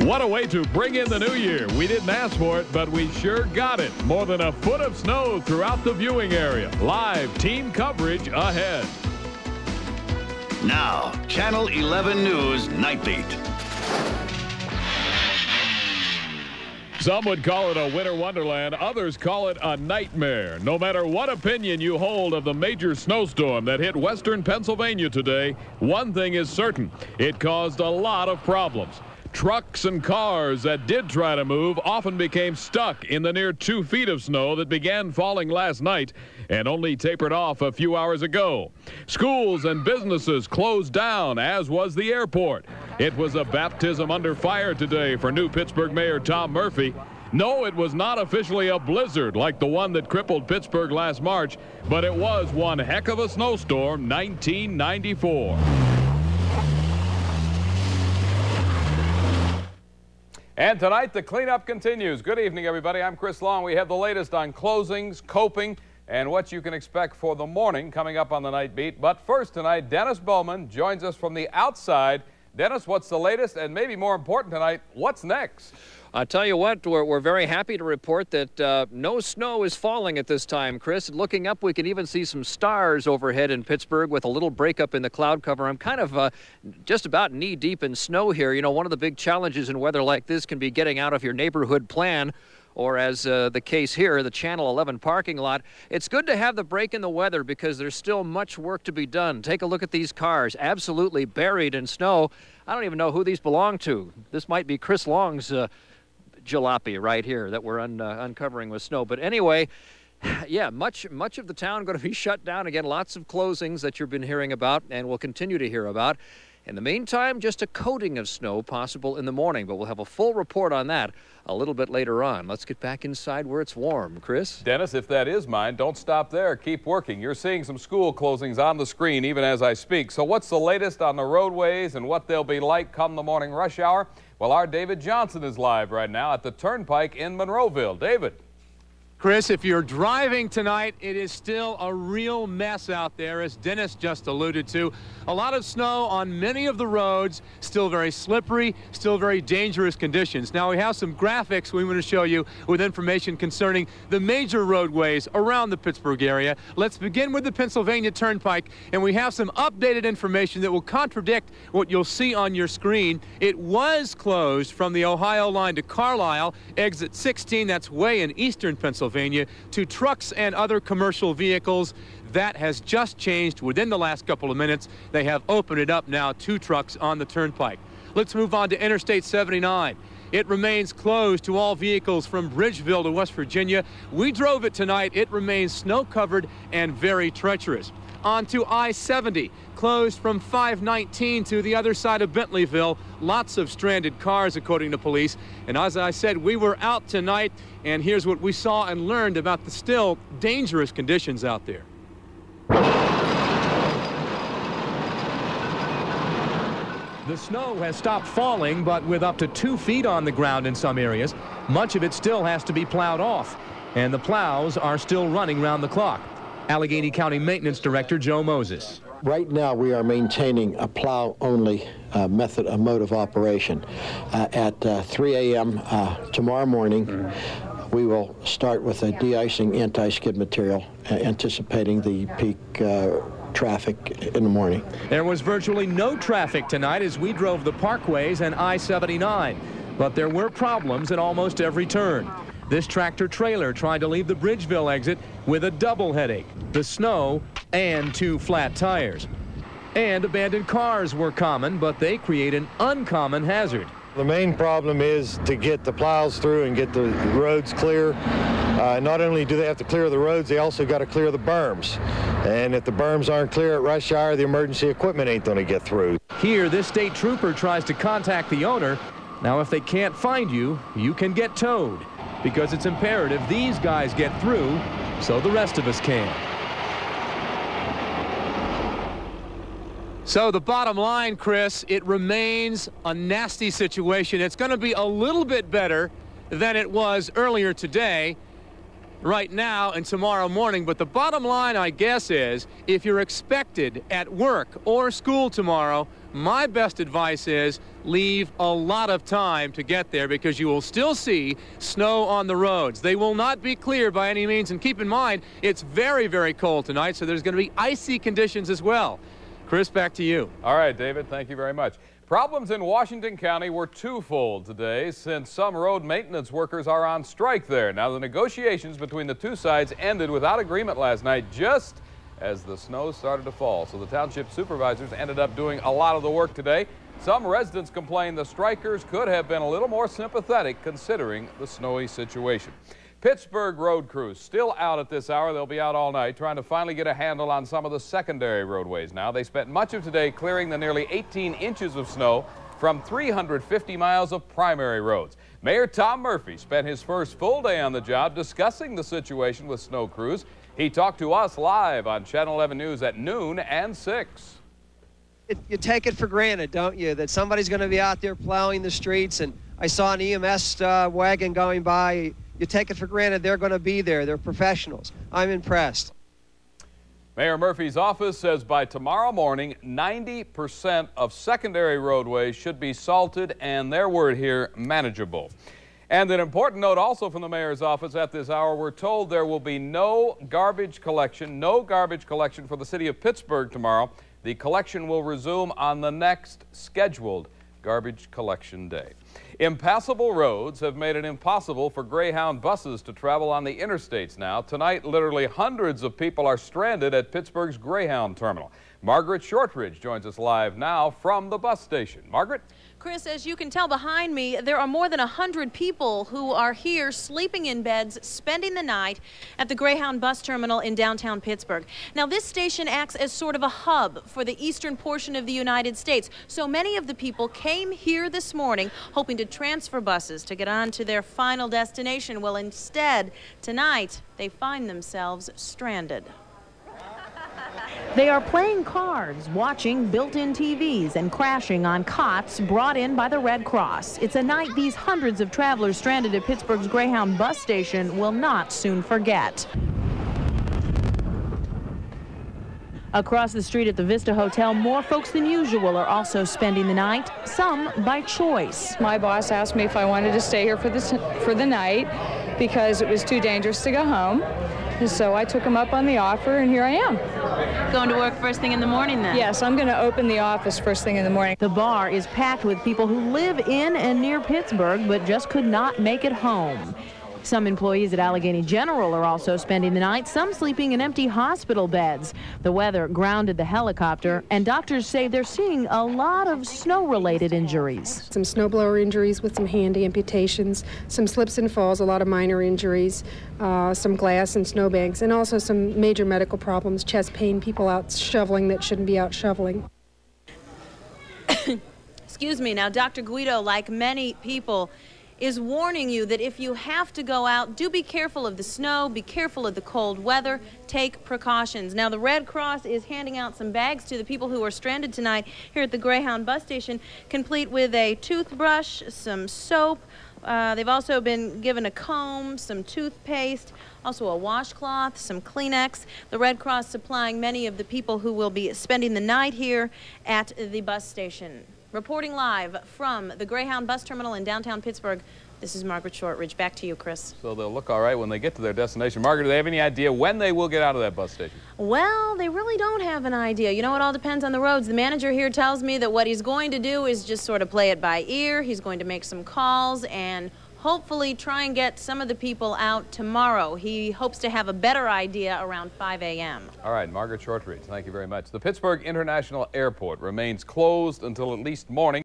What a way to bring in the new year. We didn't ask for it, but we sure got it. More than a foot of snow throughout the viewing area. Live team coverage ahead. Now, Channel 11 News Nightbeat. Some would call it a winter wonderland. Others call it a nightmare. No matter what opinion you hold of the major snowstorm that hit western Pennsylvania today, one thing is certain. It caused a lot of problems. Trucks and cars that did try to move often became stuck in the near 2 feet of snow that began falling last night and only tapered off a few hours ago. Schools and businesses closed down, as was the airport. It was a baptism under fire today for new Pittsburgh Mayor Tom Murphy. No, it was not officially a blizzard like the one that crippled Pittsburgh last March, but it was one heck of a snowstorm, 1994. And tonight, the cleanup continues. Good evening, everybody. I'm Kris Long. We have the latest on closings, coping, and what you can expect for the morning coming up on the Night Beat. But first tonight, Dennis Bowman joins us from the outside. Dennis, what's the latest? And maybe more important tonight, what's next? I'll tell you what, we're very happy to report that no snow is falling at this time, Chris. Looking up, we can even see some stars overhead in Pittsburgh with a little breakup in the cloud cover. I'm kind of just about knee-deep in snow here. You know, one of the big challenges in weather like this can be getting out of your neighborhood plan, or as the case here, the Channel 11 parking lot. It's good to have the break in the weather because there's still much work to be done. Take a look at these cars, absolutely buried in snow. I don't even know who these belong to. This might be Kris Long's jalopy right here that we're uncovering with snow. But anyway, yeah, much of the town going to be shut down again. Lots of closings that you've been hearing about and will continue to hear about. In the meantime, just a coating of snow possible in the morning, but we'll have a full report on that a little bit later on. Let's get back inside where it's warm. Chris? Dennis, if that is mine, don't stop there. Keep working. You're seeing some school closings on the screen even as I speak. So what's the latest on the roadways and what they'll be like come the morning rush hour? Well, our David Johnson is live right now at the Turnpike in Monroeville. David. Chris, if you're driving tonight, it is still a real mess out there, as Dennis just alluded to. A lot of snow on many of the roads, still very slippery, still very dangerous conditions. Now, we have some graphics we want to show you with information concerning the major roadways around the Pittsburgh area. Let's begin with the Pennsylvania Turnpike, and we have some updated information that will contradict what you'll see on your screen. It was closed from the Ohio line to Carlisle, exit 16, that's way in eastern Pennsylvania, to trucks and other commercial vehicles. That has just changed within the last couple of minutes. They have opened it up now to trucks on the Turnpike. Let's move on to Interstate 79. It remains closed to all vehicles from Bridgeville to West Virginia. We drove it tonight. It remains snow-covered and very treacherous. On to I-70, closed from 519 to the other side of Bentleyville. Lots of stranded cars, according to police. And as I said, we were out tonight, and here's what we saw and learned about the still dangerous conditions out there. The snow has stopped falling, but with up to 2 feet on the ground in some areas, much of it still has to be plowed off, and the plows are still running round the clock. Allegheny County Maintenance Director Joe Moses. Right now we are maintaining a plow-only mode of operation. At 3 a.m. Tomorrow morning, we will start with a de-icing anti-skid material, anticipating the peak traffic in the morning. There was virtually no traffic tonight as we drove the parkways and I-79, but there were problems at almost every turn. This tractor-trailer tried to leave the Bridgeville exit with a double headache, the snow and 2 flat tires. And abandoned cars were common, but they create an uncommon hazard. The main problem is to get the plows through and get the roads clear. Not only do they have to clear the roads, they also got to clear the berms. And if the berms aren't clear at rush hour, the emergency equipment ain't going to get through. Here, this state trooper tries to contact the owner. Now, if they can't find you, you can get towed, because it's imperative these guys get through so the rest of us can. So the bottom line, Chris, it remains a nasty situation. It's going to be a little bit better than it was earlier today, right now and tomorrow morning. But the bottom line, I guess, is if you're expected at work or school tomorrow, My best advice is leave a lot of time to get there, because you will still see snow on the roads. They will not be clear by any means, and keep in mind, it's very, very cold tonight, so there's going to be icy conditions as well. Chris, back to you. All right, David, thank you very much. Problems in Washington County were twofold today, since some road maintenance workers are on strike there. Now, the negotiations between the two sides ended without agreement last night, just as the snow started to fall. So the township supervisors ended up doing a lot of the work today. Some residents complained the strikers could have been a little more sympathetic considering the snowy situation. Pittsburgh road crews still out at this hour. They'll be out all night trying to finally get a handle on some of the secondary roadways now. They spent much of today clearing the nearly 18 inches of snow from 350 miles of primary roads. Mayor Tom Murphy spent his first full day on the job discussing the situation with snow crews. He talked to us live on Channel 11 News at noon and 6. You take it for granted, don't you, that somebody's going to be out there plowing the streets, and I saw an EMS wagon going by. You take it for granted they're going to be there. They're professionals. I'm impressed. Mayor Murphy's office says by tomorrow morning, 90% of secondary roadways should be salted, and their word here, manageable. And an important note also from the mayor's office at this hour, we're told there will be no garbage collection for the city of Pittsburgh tomorrow. The collection will resume on the next scheduled garbage collection day. Impassable roads have made it impossible for Greyhound buses to travel on the interstates now. Tonight, literally hundreds of people are stranded at Pittsburgh's Greyhound terminal. Margaret Shortridge joins us live now from the bus station. Margaret? Chris, as you can tell behind me, there are more than 100 people who are here sleeping in beds, spending the night at the Greyhound bus terminal in downtown Pittsburgh. Now, this station acts as sort of a hub for the eastern portion of the United States. So many of the people came here this morning hoping to transfer buses to get on to their final destination. Well, instead, tonight, they find themselves stranded. They are playing cards, watching built-in TVs, and crashing on cots brought in by the Red Cross. It's a night these hundreds of travelers stranded at Pittsburgh's Greyhound bus station will not soon forget. Across the street at the Vista Hotel, more folks than usual are also spending the night, some by choice. My boss asked me if I wanted to stay here for the night because it was too dangerous to go home. So I took him up on the offer, and here I am. Going to work first thing in the morning, then? Yes, I'm going to open the office first thing in the morning. The bar is packed with people who live in and near Pittsburgh, but just could not make it home. Some employees at Allegheny General are also spending the night, some sleeping in empty hospital beds. The weather grounded the helicopter, and doctors say they're seeing a lot of snow-related injuries. Some snowblower injuries with some hand amputations, some slips and falls, a lot of minor injuries, some glass and snowbanks, and also some major medical problems, chest pain, people out shoveling that shouldn't be out shoveling. Excuse me. Now, Dr. Guido, like many people, is warning you that if you have to go out, do be careful of the snow, be careful of the cold weather, take precautions. Now, the Red Cross is handing out some bags to the people who are stranded tonight here at the Greyhound bus station, complete with a toothbrush, some soap. They've also been given a comb, some toothpaste, also a washcloth, some Kleenex. The Red Cross supplying many of the people who will be spending the night here at the bus station. Reporting live from the Greyhound bus terminal in downtown Pittsburgh, this is Margaret Shortridge. Back to you, Chris. So they'll look all right when they get to their destination. Margaret, do they have any idea when they will get out of that bus station? Well, they really don't have an idea. You know, it all depends on the roads. The manager here tells me that what he's going to do is just sort of play it by ear. He's going to make some calls and hopefully try and get some of the people out tomorrow. He hopes to have a better idea around 5 a.m. All right, Margaret Shortridge, thank you very much. The Pittsburgh International Airport remains closed until at least morning.